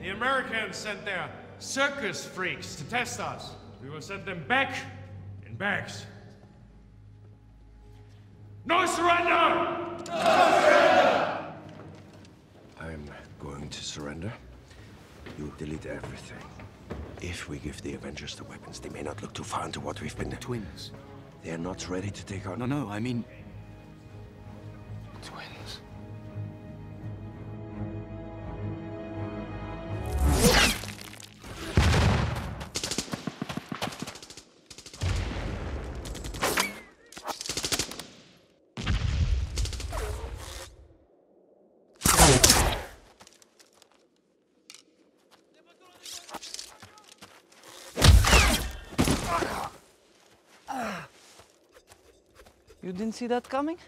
The Americans sent their circus freaks to test us. We will send them back in bags. No surrender! No surrender! I'm going to surrender. You delete everything. If we give the Avengers the weapons, they may not look too far into what we've been... Twins. They are not ready to take on... No, I mean... twins. You didn't see that coming?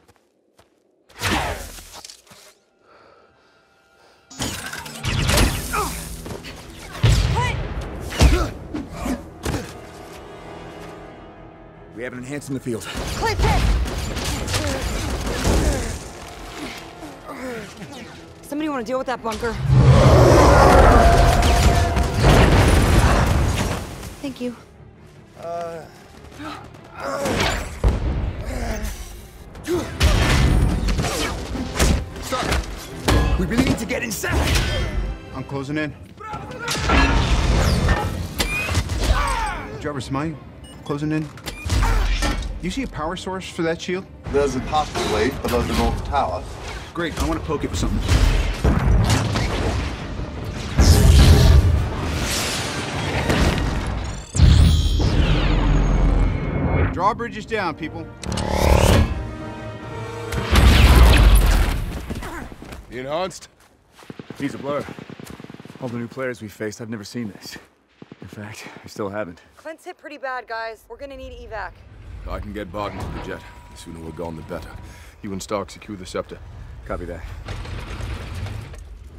We have an enhance in the field. Click it! Somebody want to deal with that bunker? Thank you. We really need to get inside! I'm closing in. Jarvis, am I closing in? You see a power source for that shield? There's a passageway below the north tower. Great, I want to poke it with something. Drawbridge is down, people. The enhanced? Needs a blur. All the new players we faced, I've never seen this. In fact, I still haven't. Clint's hit pretty bad, guys. We're gonna need evac. I can get Barton to the jet. The sooner we're gone, the better. You and Stark secure the scepter. Copy that.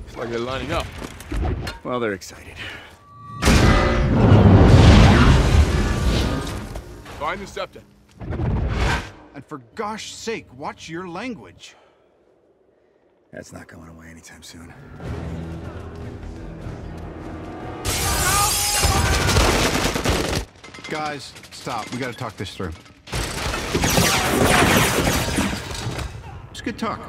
It's like they're lining up. Well, they're excited. Find the scepter. And for gosh sake, watch your language. That's not going away anytime soon. Guys, stop. We gotta talk this through. It's good talk.